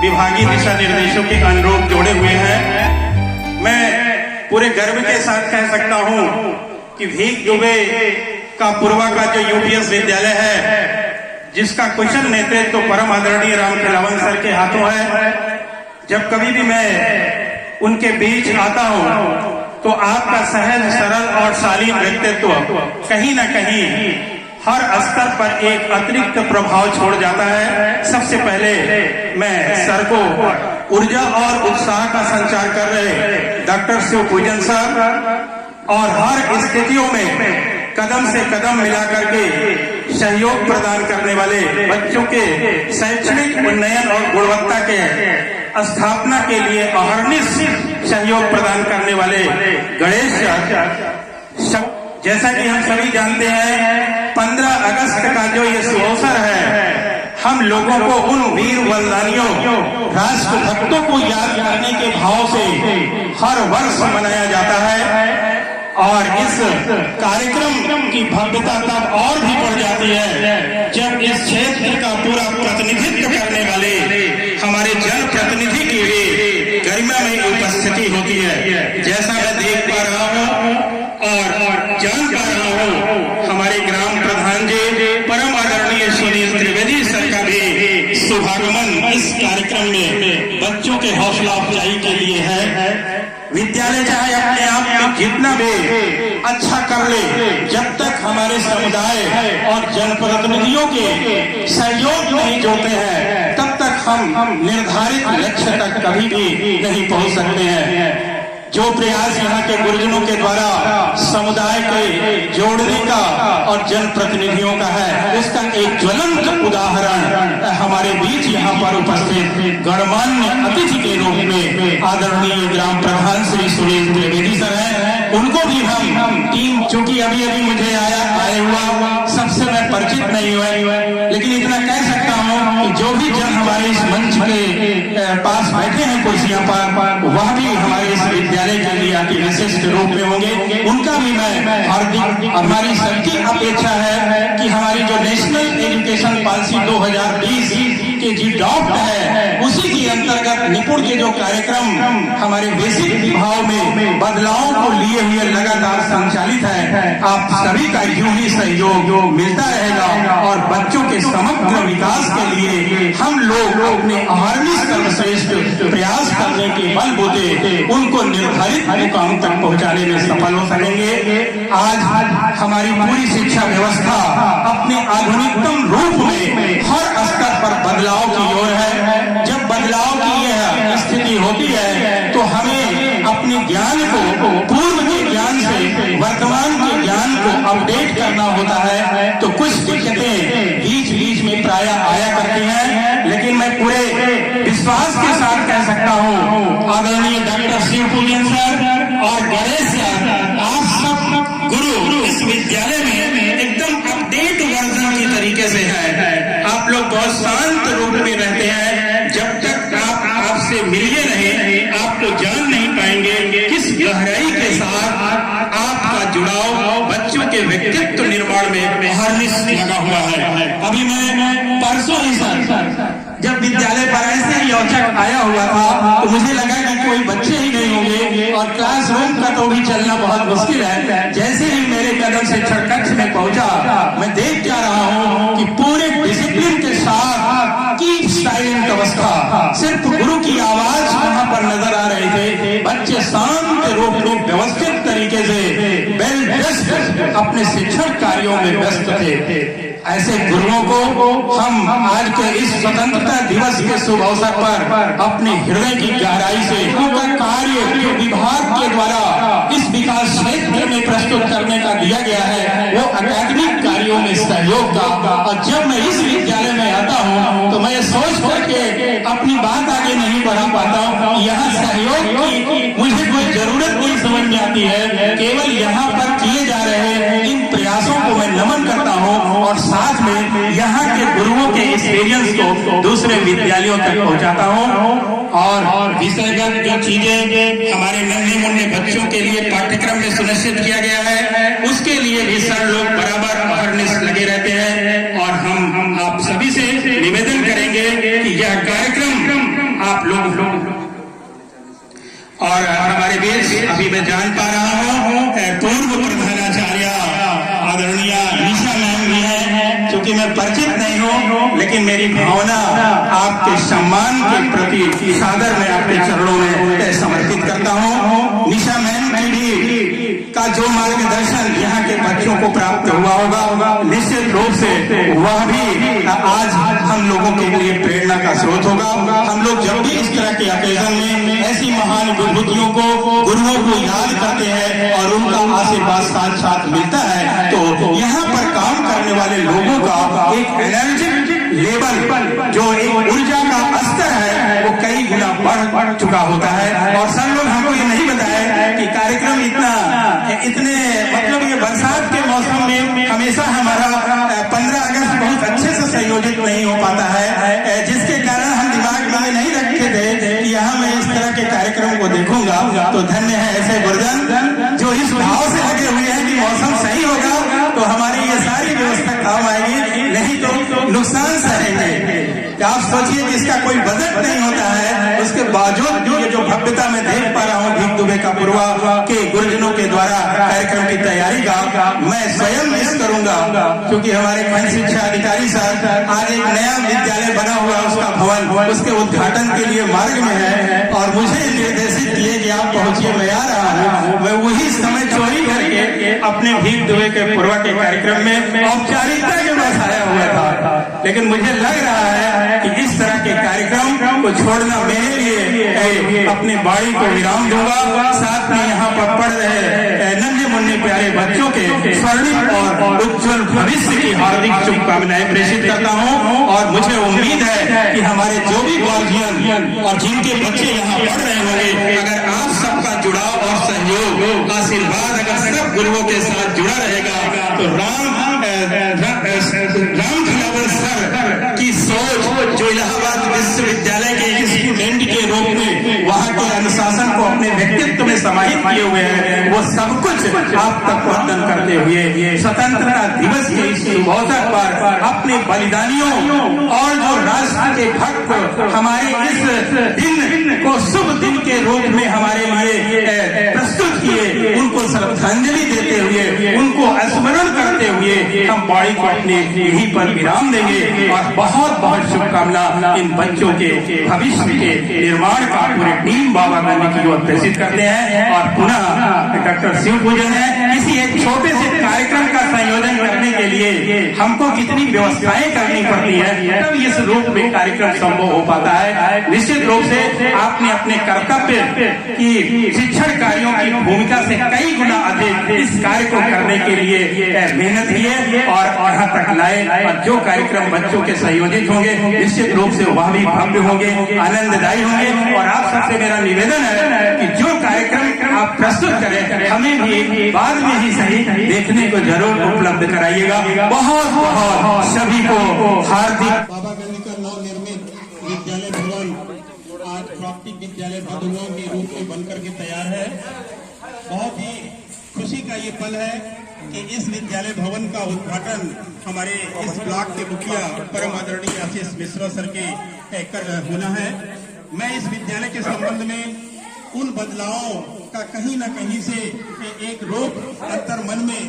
विभागीय दिशा निर्देशों के अनुरूप जोड़े हुए हैं। मैं पूरे गर्व के साथ कह सकता हूं कि भीख दुबे का पूर्वा का जो यूपीएस विद्यालय है, जिसका कुशल नेतृत्व तो परम आदरणीय राम खेलावन सर के हाथों है। जब कभी भी मैं उनके बीच आता हूं तो आपका सहज, सरल और शालीन व्यक्तित्व कहीं न कहीं हर स्तर पर एक अतिरिक्त प्रभाव छोड़ जाता है। सबसे पहले मैं सर को ऊर्जा और उत्साह का संचार कर रहे डॉक्टर शिव पूजन सर और हर स्थितियों में कदम से कदम मिलाकर के सहयोग प्रदान करने वाले, बच्चों के शैक्षणिक उन्नयन और गुणवत्ता के स्थापना के लिए अहर्निश सहयोग प्रदान करने वाले गणेश सर। जैसा कि हम सभी जानते हैं, 15 अगस्त का जो ये शुभ अवसर है, हम लोगों को उन वीर बलिदानियों, राष्ट्र भक्तों को याद करने के भाव से हर वर्ष मनाया जाता है। और इस कार्यक्रम की भव्यता तब और भी बढ़ जाती है जब इस क्षेत्र का पूरा प्रतिनिधित्व करने वाले हमारे जनप्रतिनिधि की भी गरिमा में उपस्थिति होती है। जैसा मैं देख पा रहा हूँ और जान पा रहा हूँ, हमारे ग्राम प्रधान जी परम आदरणीय सुनील त्रिवेदी सर का भी शुभागमन इस कार्यक्रम में बच्चों के हौसला अफजाई के लिए है। विद्यालय चाहे अपने आप में जितना भी अच्छा कर ले, जब तक हमारे समुदाय और जनप्रतिनिधियों के सहयोग नहीं जोड़ते हैं, तब तक हम निर्धारित लक्ष्य तक कभी भी नहीं पहुंच सकते हैं। जो प्रयास यहाँ के गुरुजनों के द्वारा समुदाय के जोड़ने का और जनप्रतिनिधियों का है, उसका एक ज्वलंत उदाहरण हमारे बीच यहाँ पर उपस्थित गणमान्य अतिथि के रूप में आदरणीय ग्राम प्रधान श्री सुनील त्रिवेदी सर हैं। उनको भी हम टीम, चूंकि अभी मुझे आए हुआ सबसे मैं परिचित नहीं हुआ, लेकिन इतना कह सकता हूँ कि जो भी जन हमारे इस मंच के पास बैठे हैं कुर्सियों पर, वह भी हमारे इस विद्यालय के लिए अति विशिष्ट रूप में होंगे। उनका भी मैं हार्दिक, हमारी सबकी अपेक्षा है कि हमारी जो नेशनल एजुकेशन पॉलिसी 2020 के जी डॉक्ट है, उसी के अंतर्गत निपुण के जो कार्यक्रम हमारे बेसिक विभाग में बदलाव को लिए हुए लगातार संचालित है, आप सभी का यूं ही सहयोग मिलता रहेगा और बच्चों के समग्र विकास के लिए हम लोग अपने अहर्निश सर्वश्रेष्ठ प्रयास करने के बलबूते उनको निर्धारित मुकाम तक पहुंचाने में सफल हो सकेंगे। आज हमारी पूरी शिक्षा व्यवस्था अपने आधुनिकतम रूप में हर स्तर पर बदलाव की ओर है। जब बदलाव की यह स्थिति होती है तो हमें अपने ज्ञान को पूर्व के ज्ञान से वर्तमान के ज्ञान को अपडेट करना होता है। तो कुछ दिक्कतें बीच बीच में प्राय आया करती हैं, लेकिन मैं पूरे विश्वास के साथ कह सकता हूँ आदरणीय डॉक्टर शिव पूजन सर और गणेश सर, आप सब गुरु इस विद्यालय में एकदम अपडेट वर्जन की तरीके से है। आप लोग बहुत शांत रूप में रहते हैं। जब तक आप आपसे मिलिए नहीं, आपको जान नहीं पाएंगे किस गहराई के साथ आपका जुड़ाव बच्चों के व्यक्तित्व निर्माण में अहर्निश लगा हुआ है। अभी मैं परसों ही सर जब विद्यालय पर ऐसे ही औचक आया हुआ था तो मुझे लगा कि कोई बच्चे ही नहीं होंगे और क्लासरूम का तो भी चलना बहुत मुश्किल है। जैसे ही मेरे कदम से कक्ष में पहुंचा, मैं देख जा रहा हूँ कि पूरे डिसिप्लिन के साथ कीप साइलेंट अवस्था, सिर्फ गुरु की आवाज वहां पर नजर आ रही थे। बच्चे शांत रूप में व्यवस्थित तरीके से वेल ड्रेस्ड अपने शिक्षण कार्यों में व्यस्त थे। ऐसे गुरुओं को हम आज के इस स्वतंत्रता दिवस के शुभ अवसर पर अपने हृदय की गहराई से उनका कार्य जो विभाग के द्वारा इस विकास क्षेत्र में प्रस्तुत करने का दिया गया है, वो अकादमिक कार्यों में सहयोग का। और जब मैं इस विद्यालय में आता हूँ तो मैं सोच करके अपनी बात आगे नहीं बढ़ा पाता हूँ। यहाँ सहयोग की मुझे कोई जरूरत नहीं समझ में आती है, केवल यहाँ पर किए जा रहे इन प्रयासों को मैं नमन करता हूँ और साथ में यहाँ के गुरुओं के एक्सपीरियंस को दूसरे विद्यालयों तक पहुँचाता हूँ। और विषयगत जो चीजें हमारे नन्हे मुन्ने बच्चों के लिए पाठ्यक्रम में सुनिश्चित किया गया है, उसके लिए भी सर लोग बराबर अहर्निश लगे रहते हैं। और हम आप सभी से निवेदन करेंगे कि यह कार्यक्रम मैं परिचित नहीं हूँ, लेकिन मेरी भावना आपके सम्मान के प्रति सादर मैं आपके चरणों में समर्पित करता हूँ। निशा मैम का जो मार्गदर्शन यहाँ के बच्चों को प्राप्त हुआ होगा, निश्चित रूप से वह भी आज हम लोगों के लिए प्रेरणा का स्रोत होगा। हम लोग जब भी इस तरह के ओकेजन में ऐसी महान विभूतियों को, गुरुओं को याद करते हैं और उनका आशीर्वाद साथ साथ मिलता है, तो यहाँ पर काम करने वाले लोगों का एक एनर्जी लेवल, जो एक ऊर्जा का स्तर है, वो कई गुना बढ़ चुका होता है। और सर लोग हमको ये नहीं बताया कि कार्यक्रम इतने मतलब ये बरसात के मौसम में हमेशा हमारा 15 अगस्त बहुत अच्छे से संयोजित नहीं हो पाता है, जिसके कारण हम दिमाग में नहीं रखे थे कि यहाँ मैं इस तरह के कार्यक्रम को देखूंगा। तो धन्य है ऐसे गुरुजन जो इस भाव से लगे हुए हैं कि मौसम सही होगा तो हमारी ये सारी व्यवस्था काम आएगी, नहीं तो नुकसान सहेंगे। आप सोचिए कि इसका कोई बजट नहीं होता है, उसके बावजूद ये जो भव्यता में देख पा रहा हूँ भीख दुबे का पूर्वा के गुरुजनों के द्वारा कार्यक्रम की तैयारी का, मैं स्वयं मिस करूंगा, क्योंकि हमारे खंड शिक्षा अधिकारी सर आज एक नया विद्यालय बना हुआ उसका भवन, उसके उद्घाटन के लिए मार्ग में है और मुझे निर्देशित किए कि आप पहुंचिए, मैं आ रहा हूँ। मैं वही समय चोरी करके अपने भीख दुबे के पूर्वा के कार्यक्रम में औपचारिकता के पास आया हुआ था, लेकिन मुझे लग रहा है कि इस तरह के कार्यक्रम को छोड़ना मेरे लिए अपनी बाड़ी को विराम दूंगा। साथ में यहाँ पर पढ़ रहे नन्हे मुन्ने प्यारे बच्चों के स्वर्णिम और उज्जवल भविष्य की हार्दिक शुभकामनाएं प्रेषित करता हूँ। और मुझे उम्मीद है कि हमारे जो भी गार्जियन और जिनके बच्चे यहाँ पढ़ रहे होंगे, अगर आप सबका जुड़ाव और सहयोग, आशीर्वाद अगर सब गुरुओं के साथ जुड़ा रहेगा तो राम खिलावर सर की सोच जो इलाहाबाद विश्वविद्यालय के स्टूडेंट के रूप में वहाँ के अनुशासन को अपने व्यक्तित्व में समाहित किए हुए हैं, वो सब कुछ आप तक वर्णन करते हुए स्वतंत्रता दिवस के इस शुभ अवसर पर अपने बलिदानियों और जो राष्ट्र के भक्त हमारे इस दिन को शुभ दिन के रूप में हमारे लिए प्रस्तुत किए, उनको श्रद्धांजलि देते हुए, उनको स्मरण करते हुए हम बाड़ी को अपने यहीं पर विराम देंगे। और बहुत बहुत शुभकामना इन बच्चों के भविष्य के निर्माण का पूरे टीम बाबा गांधी की ओर प्रेषित करते हैं। और पुनः डॉक्टर शिव पूजन है, किसी एक छोटे से कार्यक्रम का संयोजन करने के लिए हमको कितनी व्यवस्थाएं करनी पड़ती है, तब इस रूप में कार्यक्रम संभव हो पाता है। निश्चित रूप से आपने अपने कर्तव्य की शिक्षण कार्यों की भूमिका से कई गुना अधिक इस कार्य को करने के लिए मेहनत की है और यहाँ तक लाए। और जो कार्यक्रम बच्चों के संयोजित होंगे निश्चित रूप से वह भी भव्य होंगे, आनंददायी होंगे। और आप सबसे मेरा निवेदन है कि जो कार्यक्रम आप प्रस्तुत करें हमें भी बाद में ही सही देखने को जरूर उपलब्ध कराइएगा। बहुत बहुत सभी को हार्दिक। बाबा गांधी का नवनिर्मित विद्यालय भवन आज प्राप्तिक विद्यालय भदुआ के रूप में बनकर के तैयार है। बहुत ही खुशी का ये पल है कि इस विद्यालय भवन का उद्घाटन हमारे इस ब्लॉक के मुखिया परम आदरणीय आशीष मिश्रा सर के कर होना है। मैं इस विद्यालय के संबंध में उन बदलावों का कहीं न कहीं से एक रोक अंतर मन में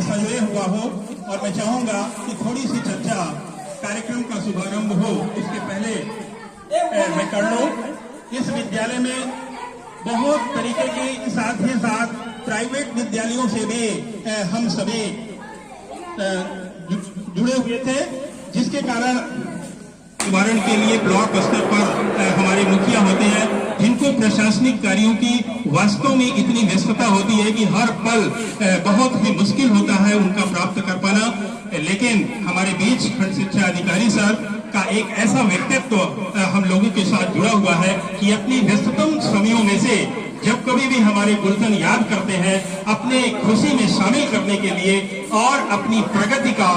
संजोए हुआ हो, और मैं चाहूंगा कि थोड़ी सी चर्चा कार्यक्रम का शुभारंभ हो उसके पहले मैं कर लूं। इस विद्यालय में बहुत तरीके के साथ ही साथ प्राइवेट विद्यालयों से भी हम सभी जुड़े हुए थे, जिसके कारण निवारण के लिए ब्लॉक स्तर पर हमारे मुखिया होते हैं, जिनको प्रशासनिक कार्यों की वास्तव में इतनी व्यस्तता होती है कि हर पल बहुत ही मुश्किल होता है उनका प्राप्त कर पाना। लेकिन हमारे बीच खंड शिक्षा अधिकारी सर का एक ऐसा व्यक्तित्व हम लोगों के साथ जुड़ा हुआ है कि अपनी व्यस्ततम समयों में से जब कभी भी हमारे गुरुजन याद करते हैं अपने खुशी में शामिल करने के लिए और अपनी प्रगति का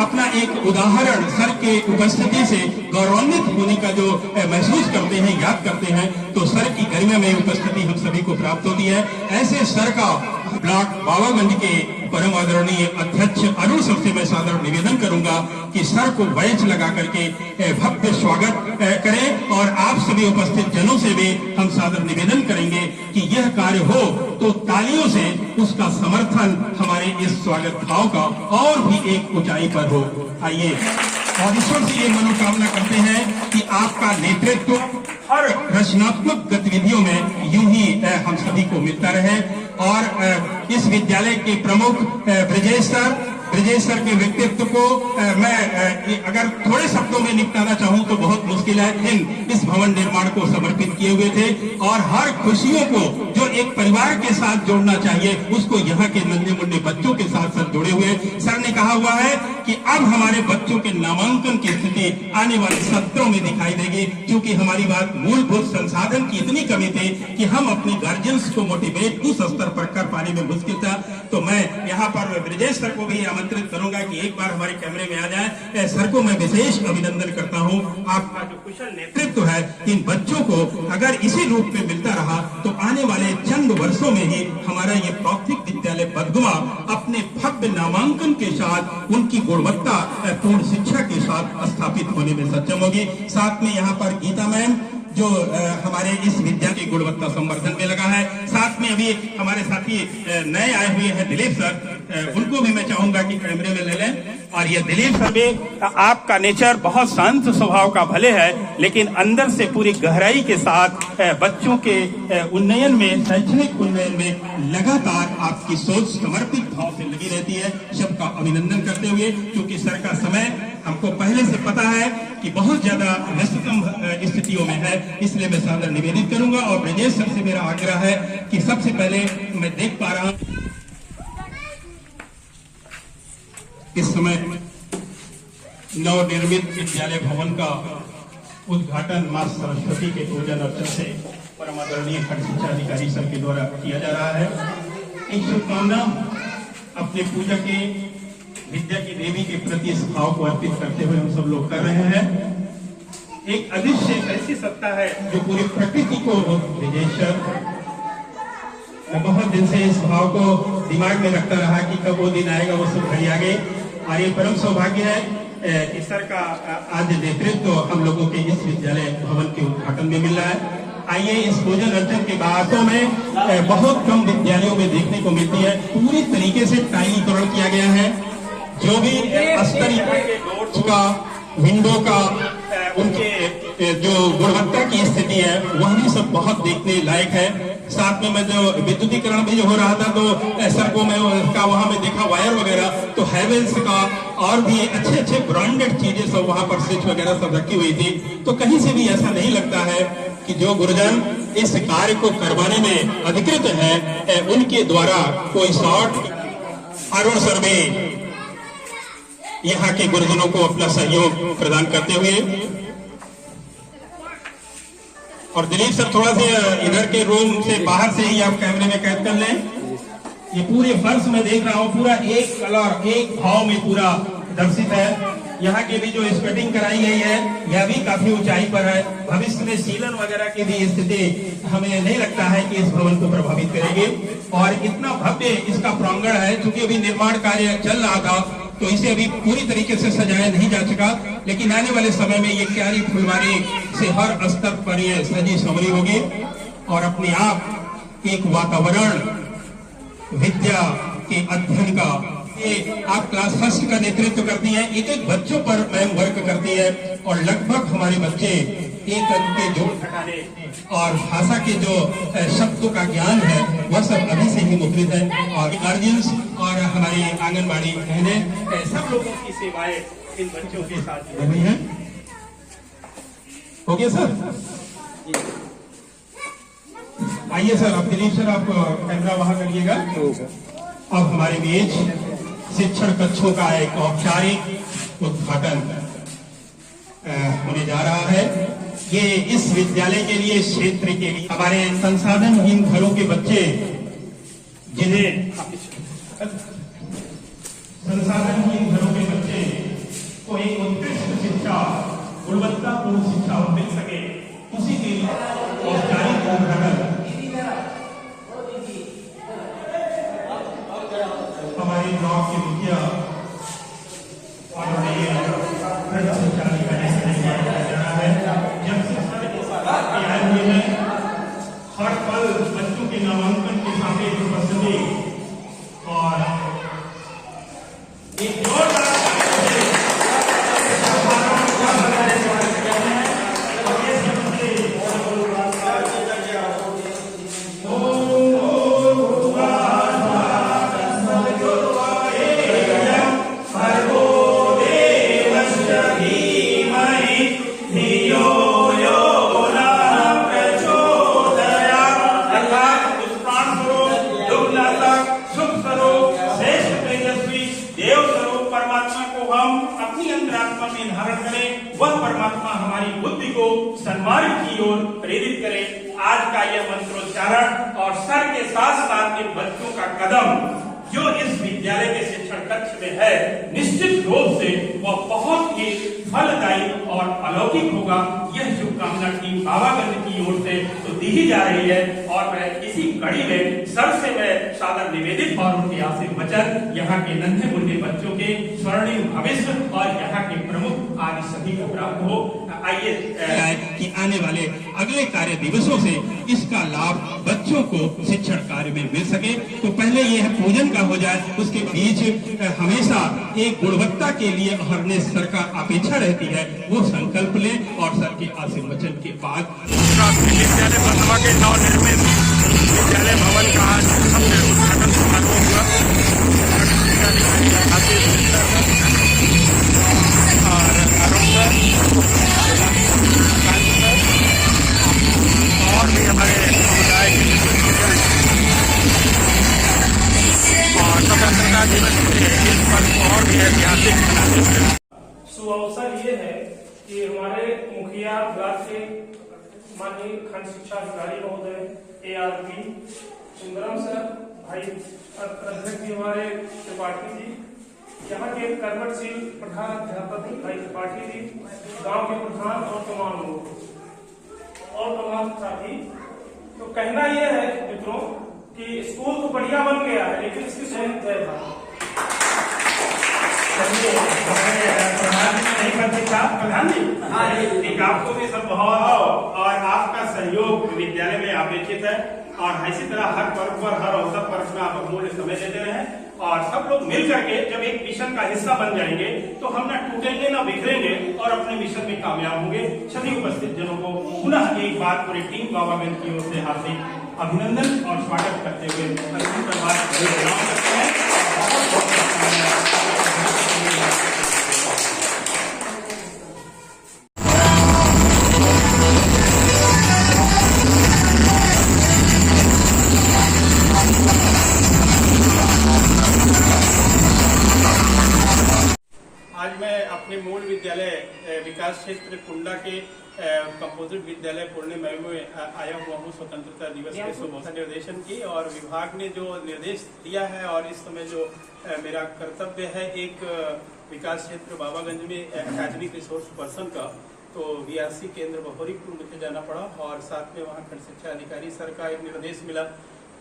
अपना एक उदाहरण सर के उपस्थिति से गौरवान्वित होने का जो महसूस करते हैं, याद करते हैं, तो सर की गरिमा में उपस्थिति हम सभी को प्राप्त होती है। ऐसे सर का ब्लॉक बाबा गांधी के परम आदरणीय अध्यक्ष अरुण सर से मैं सादर निवेदन करूंगा कि सर को बैच लगा करके भव्य स्वागत करें और आप सभी उपस्थित जनों से भी हम सादर निवेदन करेंगे कि यह कार्य हो तो तालियों से उसका समर्थन हमारे इस स्वागत भाव का और भी एक ऊंचाई पर हो। आइए और ईश्वर से ये मनोकामना करते हैं कि आपका नेतृत्व हर रचनात्मक गतिविधियों में यूं ही हम सभी को मिलता रहे और इस विद्यालय के प्रमुख ब्रजेश सर के व्यक्तित्व को मैं अगर थोड़े शब्दों में निपटाना चाहूं तो बहुत मुश्किल है। इस भवन निर्माण को समर्पित किए हुए थे और हर खुशियों को जो एक परिवार के साथ जोड़ना चाहिए उसको यहाँ के नन्हे मुन्ने बच्चों के साथ साथ जोड़े हुए। सर ने कहा हुआ है कि अब हमारे बच्चों के नामांकन की स्थिति आने वाले सत्रों में दिखाई देगी, क्योंकि हमारी बात मूलभूत संसाधन की इतनी कमी थी कि हम अपने गार्जियंस को मोटिवेट उस स्तर पर कर पाने में मुश्किल था। तो मैं यहाँ पर ब्रजेश सर को भी आमंत्रित करूंगा कि एक बार हमारे कैमरे में आ जाए। सर को मैं विशेष अभिनंदन करता हूँ। आपका जो कुशल नेतृत्व है इन बच्चों को अगर इसी रूप में मिलता रहा तो आने वाले चंद वर्षों में ही हमारा ये प्राथमिक विद्यालय बदगुमा अपने भव्य नामांकन के साथ उनकी गुणवत्ता पूर्ण शिक्षा के साथ स्थापित होने में सक्षम होगी। साथ में यहाँ पर गीता मैम जो हमारे इस विद्या की गुणवत्ता संवर्धन में लगा है, साथ में अभी हमारे साथी नए आए हुए हैं दिलीप सर, उनको भी मैं चाहूंगा कि कैमरे में ले लें। और ये दिलीप सर भी, आपका नेचर बहुत शांत स्वभाव का भले है लेकिन अंदर से पूरी गहराई के साथ बच्चों के उन्नयन में, शैक्षणिक उन्नयन में लगातार आपकी सोच समर्पित भाव से लगी रहती है। सबका अभिनंदन करते हुए, क्योंकि सर का समय हमको पहले से पता है कि बहुत ज्यादा व्यस्ततम स्थितियों में है, इसलिए मैं सादर निवेदित करूंगा। और ब्रजेश सर से मेरा आग्रह है कि सबसे पहले मैं देख पा रहा हूं इस समय नवनिर्मित विद्यालय भवन का उद्घाटन मां सरस्वती के पूजन अर्चन से परम आदरणीय खंड शिक्षा अधिकारी सर के द्वारा किया जा रहा है। एक शुभकामना अपने पूजा के विद्या की देवी के प्रति इस भाव को अर्पित करते हुए हम सब लोग कर रहे हैं। एक अदृश्य एक ऐसी सत्ता है जो पूरी प्रकृति को विजेश्वर, मैं बहुत दिन से इस भाव को दिमाग में रखता रहा कि कब वो दिन आएगा, वो सब घड़ी आ गई। और ये परम सौभाग्य है कि सर का आज नेतृत्व हम लोगों के इस विद्यालय भवन के उद्घाटन में मिल रहा है। आइए इस पूजन अर्चन के बातों में बहुत कम विद्यालयों में देखने को मिलती है। पूरी तरीके से टाइलीकरण किया गया है, जो भी अस्तर का विंडो का उनके जो गुणवत्ता की स्थिति है वह भी सब बहुत देखने लायक है। साथ में मैं जो विद्युतीकरण भी जो हो रहा था तो सर को मैं उसका वहां में देखा वायर वगैरह, तो हैवेल्स का और भी अच्छे अच्छे ब्रांडेड चीजें सब वहां पर स्विच वगैरह सब रखी हुई थी। तो कहीं से भी ऐसा नहीं लगता है कि जो गुरुजन इस कार्य को करवाने में अधिकृत है उनके द्वारा कोई शॉर्ट। अरुण सर भी यहाँ के गुरुजनों को अपना सहयोग प्रदान करते हुए, और दिलीप सर थोड़ा सा इधर के रूम से बाहर से ही आप कैमरे में कैद कर लें। ये पूरे फर्श में देख रहा हूँ पूरा एक कलर एक भाव में पूरा दर्शित है। यहाँ की भी जो स्केटिंग कराई गई है यह भी काफी ऊंचाई पर है। भविष्य में सीलन वगैरह की भी स्थिति हमें नहीं लगता है कि इस भवन को प्रभावित करेगी। और इतना भव्य इसका प्रांगण है, क्योंकि अभी निर्माण कार्य चल रहा था तो इसे अभी पूरी तरीके से सजाया नहीं जा सका, लेकिन आने वाले समय में ये क्यारी फुलवारी से हर स्तर पर ये सजी संवरी होगी और अपने आप एक वातावरण विद्या के अध्ययन का। ये आप क्लास फर्स्ट का नेतृत्व करती हैं, एक एक बच्चों पर मैम वर्क करती है और लगभग हमारे बच्चे एक अंक के जोड़ घटाने और भाषा के जो शब्दों का ज्ञान है वह सब अभी से ही मुखरित है। और गार्जियंस और हमारी आंगनबाड़ी बहनें सब लोगों की सेवाएं इन बच्चों के साथ जुड़ी हुई हैं। हो गया सर? आइए सर, अब दिलीप सर आप कैमरा वहां करिएगा। अब हमारे बीच शिक्षण कक्षों का एक औपचारिक उद्घाटन होने जा रहा है। ये इस विद्यालय के लिए, क्षेत्र के लिए, हमारे संसाधनहीन घरों के बच्चे जिन्हें संसाधनहीन घरों के बच्चे को एक उत्कृष्ट शिक्षा, गुणवत्तापूर्ण शिक्षा मिल सके, उसी के लिए औपचारिक उद्घाटन हमारे पूज्य आदरणीय खंड शिक्षा अधिकारी से निवारण जाना है। जब से सर इस बात के आए हुए हैं, हर पल बच्चों के नामांकन के सापेक्ष उपस्थिति और एक जोरदार वह परमात्मा हमारी बुद्धि को सन्मार्ग की ओर प्रेरित करे। आज का यह मंत्रोच्चारण और सर के साथ साथ इन बच्चों का कदम जो इस विद्यालय के शिक्षण कक्ष में है, निश्चित रूप से वह बहुत ही फलदायी और अलौकिक होगा। यह शुभकामना टीम बाबागंज की ओर से तो दी ही जा रही है और मैं इसी कड़ी में सर से मैं सादर निवेदित और उनके आशीर्वाद वचन यहाँ के नन्हे मुन्ने बच्चों के स्वर्णिम भविष्य और यहाँ के प्रमुख आदि सभी को प्राप्त हो। आइए कि आने वाले अगले कार्य दिवसों से इसका लाभ बच्चों को शिक्षण कार्य में मिल सके। तो पहले यह पूजन का हो जाए, उसके बीच हमेशा एक गुणवत्ता के लिए हरने सर का अपेक्षा रहती है, वो संकल्प ले और सर के आशीर्वचन वचन के बाद विद्यालय बंधवा के नवनिर्मित विद्यालय भवन का आज भव्य उद्घाटन समारोह हुआ। और अरुण सर और भी हमारे समुदाय के और स्वतंत्रता दिवस के इस पर्व और भी ऐतिहासिक बनाते हैं। सुअवसर ये है कि हमारे मुखिया ब्लॉक के माननीय खंड शिक्षा अधिकारी महोदय ARP सुंदरम सर, भाई अध्यक्ष जी हमारे त्रिपाठी जी, यहाँ के कर्मठशील प्रधान अध्यापक भाई त्रिपाठी जी, गांव के प्रधान और तमाम लोग और तमाम साथी। तो कहना यह है मित्रों कि स्कूल तो बढ़िया बन गया है, लेकिन इसकी सोच है प्रधान जी, एक आपको भी सब बहुत और आपका सहयोग विद्यालय में अपेक्षित है और इसी तरह हर पर्व पर हर अवसर पर में आप अमूल्य समय देते रहे और सब लोग मिल करके जब एक मिशन का हिस्सा बन जाएंगे तो हम न टूटेंगे न बिखरेंगे और अपने मिशन में कामयाब होंगे। सभी उपस्थित जनों को पुनः एक बार पूरी टीम बाबागंज की ओर से हार्दिक अभिनंदन और स्वागत करते हुए अंतिम प्रभात प्रणाम करते हैं। आज मैं अपने मूल विद्यालय विकास क्षेत्र कुंडा के कंपोजिट विद्यालय पूर्णिमा में आया हुआ हूँ स्वतंत्रता दिवस के शुभ निर्देशन की और विभाग ने जो निर्देश दिया है और इस समय जो मेरा कर्तव्य है एक विकास क्षेत्र बाबागंज में एकेडमिक रिसोर्स पर्सन का, तो VRC केंद्र बहोरीपुर मुझे जाना पड़ा और साथ में वहाँ खंड शिक्षा अधिकारी सर का एक निर्देश मिला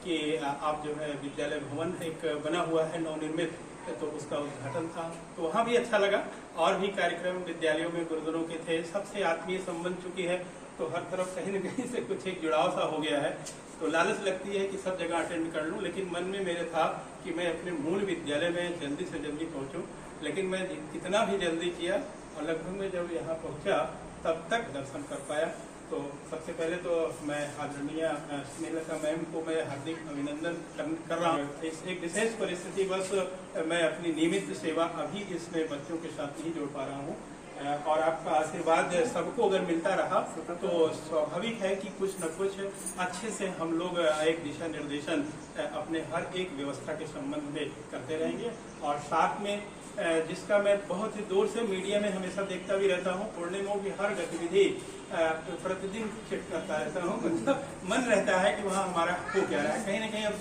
कि आप जो है विद्यालय भवन एक बना हुआ है नवनिर्मित, तो उसका उद्घाटन था। तो वहाँ भी अच्छा लगा और भी कार्यक्रम विद्यालयों में गुरुजनों के थे, सबसे आत्मीय संबंध चुकी है तो हर तरफ कहीं न कहीं से कुछ एक जुड़ाव सा हो गया है। तो लालच लगती है कि सब जगह अटेंड कर लूँ, लेकिन मन में मेरे था कि मैं अपने मूल विद्यालय में जल्दी से जल्दी पहुँचूँ, लेकिन मैं कितना भी जल्दी किया और लगभग मैं जब यहाँ पहुँचा तब तक दर्शन कर पाया। तो सबसे पहले तो मैं आदरणीय स्नेहलता मैम को मैं हार्दिक अभिनंदन कर रहा हूँ। इस एक विशेष परिस्थिति बस मैं अपनी नियमित सेवा अभी इसमें बच्चों के साथ ही जोड़ पा रहा हूँ और आपका आशीर्वाद सबको अगर मिलता रहा तो स्वाभाविक है कि कुछ न कुछ अच्छे से हम लोग एक दिशा निर्देशन अपने हर एक व्यवस्था के संबंध में करते रहेंगे। और साथ में जिसका मैं बहुत ही दूर से मीडिया में हमेशा देखता भी रहता हूँ, पूर्णिमा की हर गतिविधि प्रतिदिन चेक करता रहता हूँ, मतलब मन रहता है कि वहाँ हमारा हो क्या रहा है। कहीं ना कहीं अब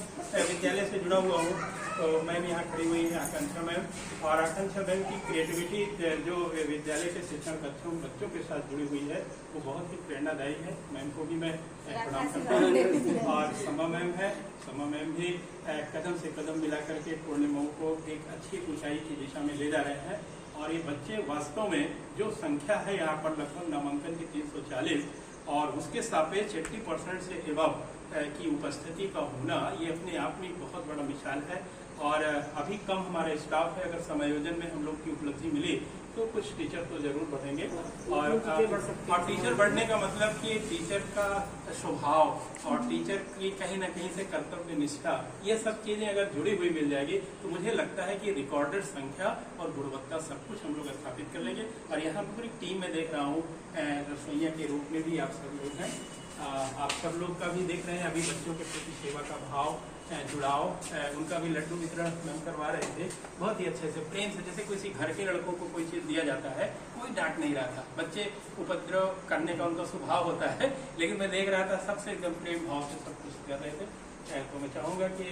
विद्यालय से जुड़ा हुआ हूँ तो मैम यहाँ खड़ी हुई है आकांक्षा मैम, और आकांक्षा मैम की क्रिएटिविटी जो विद्यालय के शिक्षण बच्चों के साथ जुड़ी हुई है वो बहुत ही प्रेरणादायी है। मैम को भी मैं प्रणाम करता हूँ। और समा मैम है, समा मैम भी कदम से कदम मिला करके पूर्णिमाओं को एक अच्छी ऊंचाई की दिशा में ले जा रहे हैं। और ये बच्चे वास्तव में जो संख्या है यहाँ पर लगभग नामांकन की 340 और उसके सापेक्ष 80% से एबव की उपस्थिति का होना, ये अपने आप में बहुत बड़ा मिसाल है। और अभी कम हमारा स्टाफ है, अगर समायोजन में हम लोग की उपलब्धि मिली तो कुछ टीचर तो जरूर बढ़ेंगे। और टीचर बढ़ने का मतलब कि टीचर का स्वभाव और टीचर की कहीं ना कहीं से कर्तव्य निष्ठा, ये सब चीजें अगर जुड़ी हुई मिल जाएगी तो मुझे लगता है कि रिकॉर्डेड संख्या और गुणवत्ता सब कुछ हम लोग स्थापित कर लेंगे। और यहाँ पूरी टीम में देख रहा हूँ, रसोइया के रूप में भी आप सब लोग हैं, आप सब लोग का भी देख रहे हैं। अभी बच्चों के प्रति सेवा का भाव, जुड़ाव, उनका भी लड्डू वितरण हम करवा रहे थे बहुत ही अच्छे से, प्रेम से, जैसे किसी घर के लड़कों को कोई चीज दिया जाता है, कोई डांट नहीं रहा था। बच्चे उपद्रव करने का उनका स्वभाव होता है, लेकिन मैं देख रहा था सबसे एकदम प्रेम भाव से सब कुछ कर रहे थे। तो मैं चाहूंगा कि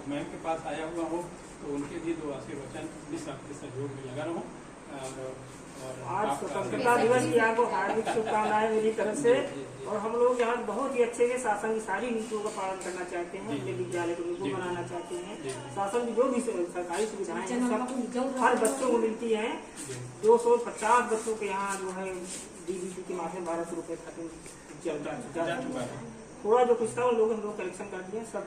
मैम के पास आया हुआ हूँ तो उनके भी 2 आशीर्वचन इस आपके सहयोग में लगा रहूँ। आज स्वतंत्रता दिवस की आपको हार्दिक शुभकामनाएं मेरी तरफ से। और हम लोग यहाँ बहुत ही अच्छे से शासन की सारी नीतियों का पालन करना चाहते हैं, अपने विद्यालय को निपुण बनाना चाहते हैं। शासन की जो भी सरकारी सुविधाएं हैं सब हर बच्चों को मिलती हैं। 250 बच्चों के यहाँ जो है DBT के माध्यम 1200 रुपए खाते जा चुका है। थोड़ा जो कुछ था उन लोग हम लोग कलेक्शन कर दिए, सब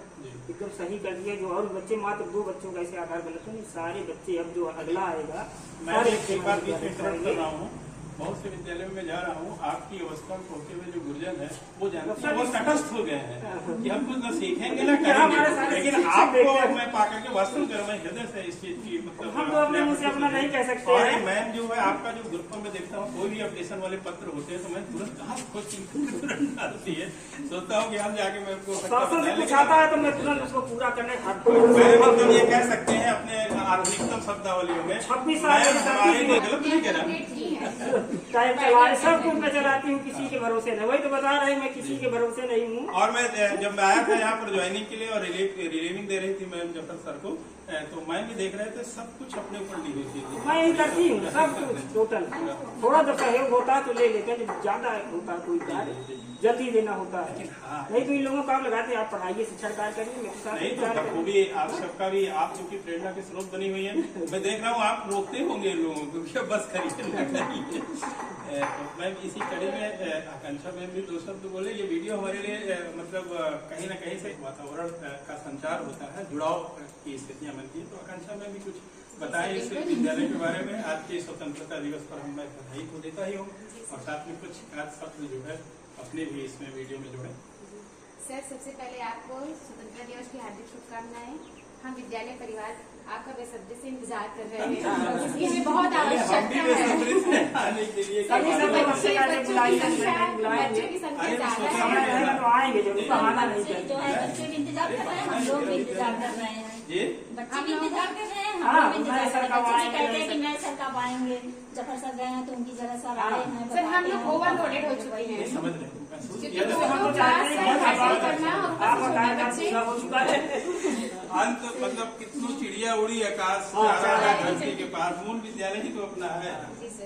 एकदम सही कर दिए। जो और बच्चे मात्र 2 बच्चों का ऐसे आधार गलत है, सारे बच्चे अब जो अगला आएगा। मैं एक बात इंटरप्ट कर रहा हूँ, बहुत से विद्यालयों में जा रहा हूँ, आपकी अवस्था में पहुंचे हुए जो गुरुजन है वो जानते हैं, वो तटस्थ हो गए हैं कि हम कुछ न सीखेंगे न करेंगे। लेकिन आपको मैं पाकर के वास्तव में मैं हृदय से इस चीज की मतलब हम तो अपने मुंह से अपना नहीं कह सकते। और मैम जो है आपका जो ग्रुप में देखता हूँ, कोई भी अपडेशन वाले पत्र होते हैं तो मैं तुरंत कहाँ तुरंत डालती है, सोचता हूँ कि हम जाके मैं कुछ आता है तो मैं तुरंत उसको पूरा करने मतलब ये कह सकते हैं अपने आधुनिकतम शब्दावलियों में 26 साल गलत नहीं कह रहा, टाइम चलाए सब कुछ मैं चलाती हूँ, किसी के भरोसे नहीं। वही तो बता रहे मैं किसी के भरोसे नहीं हूँ। और मैं जब मैं आया था यहाँ पर ज्वाइनिंग के लिए और रिलीविंग दे रही थी मैम जफर सर को, तो मैं भी देख रहे थे सब कुछ अपने ऊपर ली हुई थी। मैं यही करती हूँ सब कुछ टोटल। थोड़ा जो सहयोग होता है तो ले लेते हैं, जब ज्यादा होता है कोई कार्य जल्दी देना होता है। नहीं तो इन लोगों का लगाते आप पढ़ाइए, शिक्षा कार्य करिए। नहीं तो बखूबी आप सबका भी, आप चूंकि प्रेरणा के स्रोत बनी हुई है, मैं देख रहा हूँ आप रोकते होंगे इन लोगों को बस करिए। तो मैम इसी कड़ी में आकांक्षा मैम भी 2 शब्द बोले। ये वीडियो हमारे लिए मतलब कहीं ना कहीं से वातावरण का संचार होता है, जुड़ाव की स्थितियां बनती है। तो आकांक्षा मैम भी कुछ बताएं इस विद्यालय के बारे में। आज के स्वतंत्रता दिवस पर हम मैं बधाई को देता ही हूँ और साथ में कुछ खास शब्द जो है अपने भी इसमें वीडियो में जोड़े। सर, सबसे पहले आपको स्वतंत्रता दिवस की हार्दिक शुभकामनाएं। हम विद्यालय परिवार आपका बेसब्री से इंतजार कर रहे हैं, इसकी भी बहुत आवश्यकता है। बच्चों की संख्या ज्यादा तो आएंगे जरूर, बहाना नहीं जो है बच्चे भी इंतजार कर रहे हैं, हम लोग भी इंतजार कर रहे हैं। बच्चे भी इंतजार कर रहे हैं, हम लोग भी इंतजार कर रहे हैं। बच्चे भी कहते हैं कि नए सर कब आएंगे। जफर सर गए हैं तो उनकी जगह सर आए हैं। सर, हम लोग ओवरलोडेड हो चुके हैं, समझ रहे अंत मतलब कितनी चिड़िया उड़ी आकाश धरती के पास, मूल विद्यालय ही तो अपना है।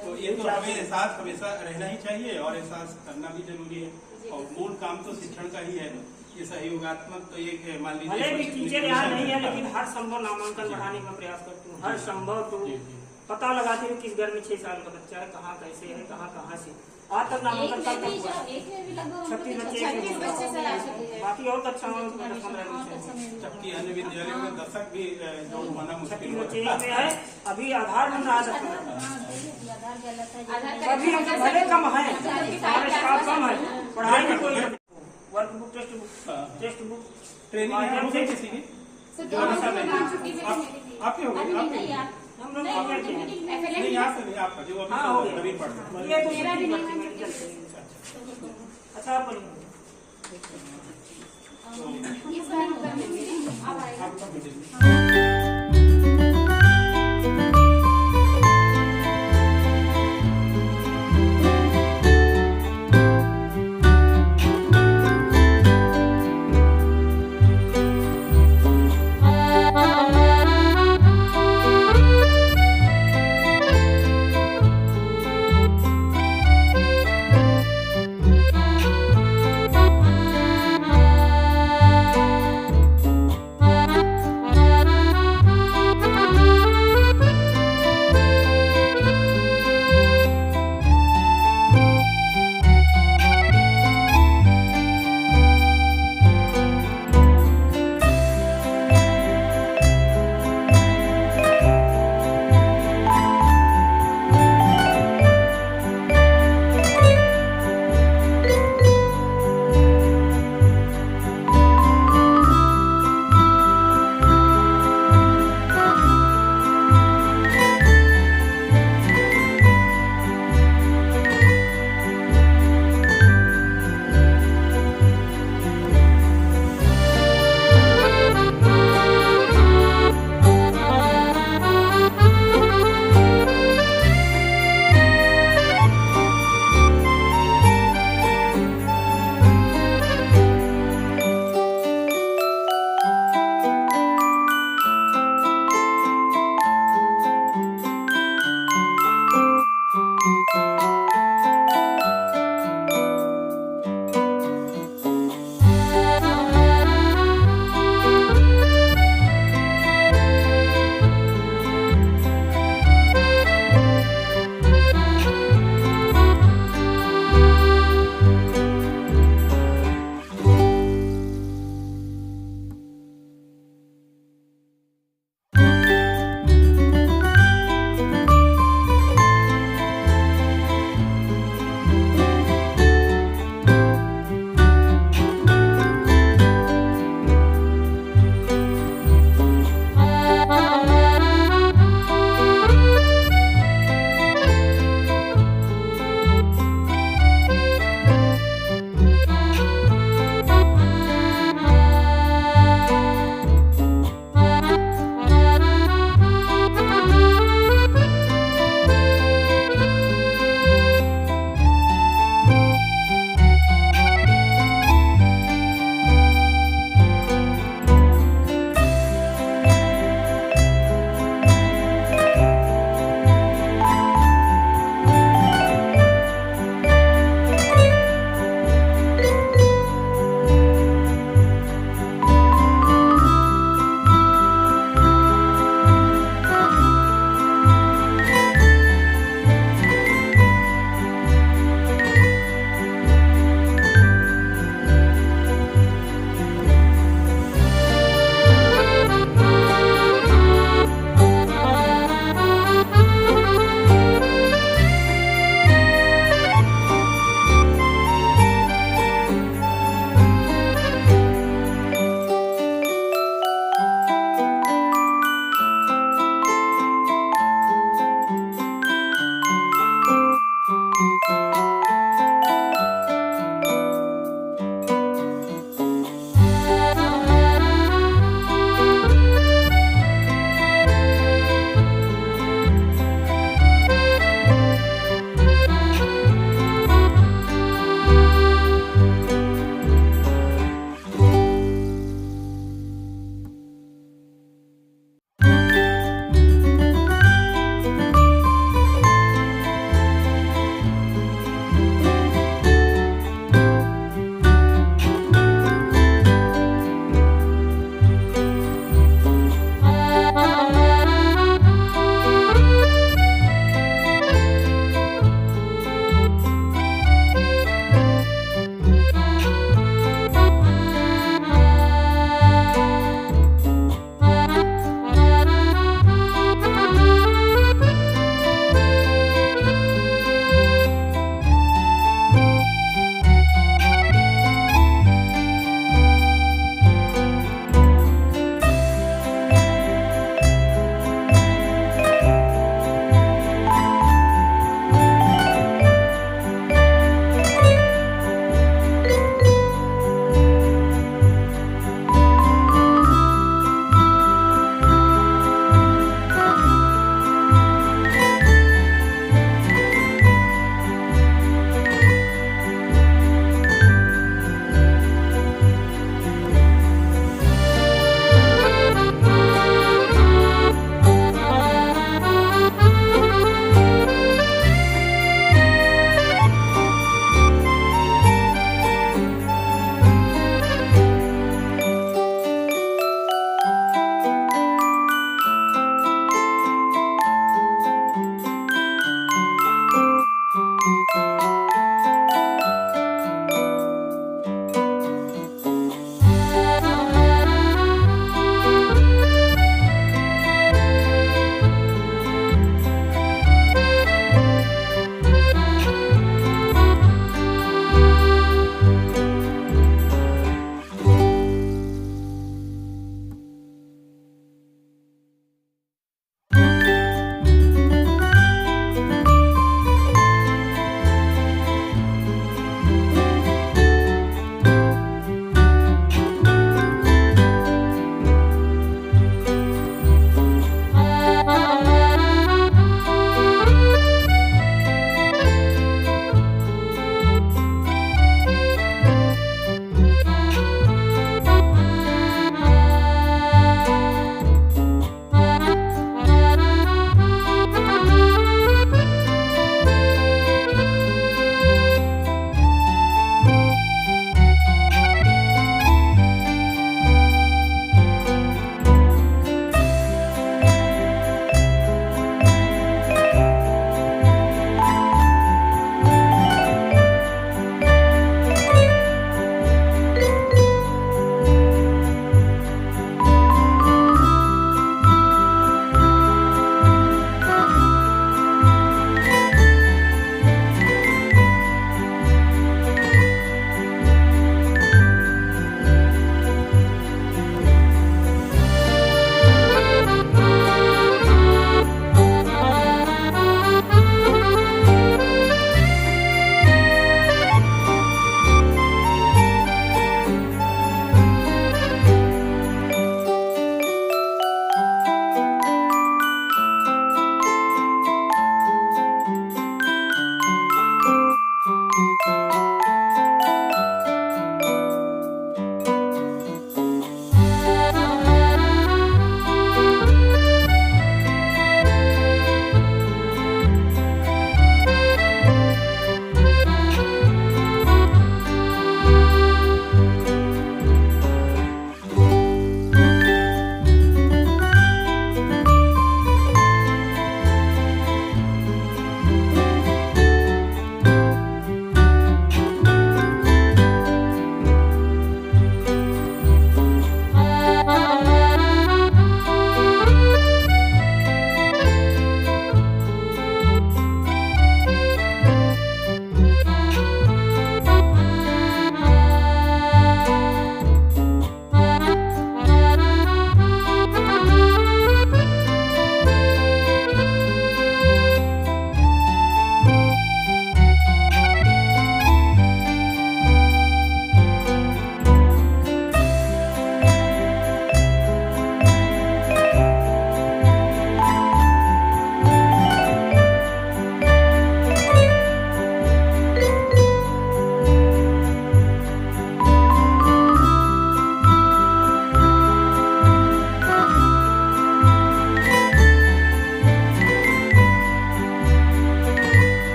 तो ये तो हमें एहसास हमेशा रहना ही चाहिए और एहसास करना भी जरूरी है। और मूल काम तो शिक्षण का ही है। ये सहयोगात्मक तो ये मान लीजिए टीचर यहाँ नहीं है, लेकिन हर संभव नामांकन बढ़ाने का प्रयास करती हूँ। हर संभव तो पता लगाती हूँ किस घर में 6 साल का बच्चा है, कहाँ कैसे है, कहाँ से। आज तक नामांकन करता हूँ 36 बच्चे, बाकी और कक्षा में 15 जबकि अन्य विद्यालयों में दशक भी जोड़वाना मुश्किल बच्चे है। अभी आधार बन रहा है, अभी भले कम है, स्टाफ कम है, पढ़ाई भी कोई work book, test book training किसी की आपके हो गए, हम लोग नहीं यहाँ से नहीं आपका जो अभी पढ़ रहे हैं। अच्छा आप इस बार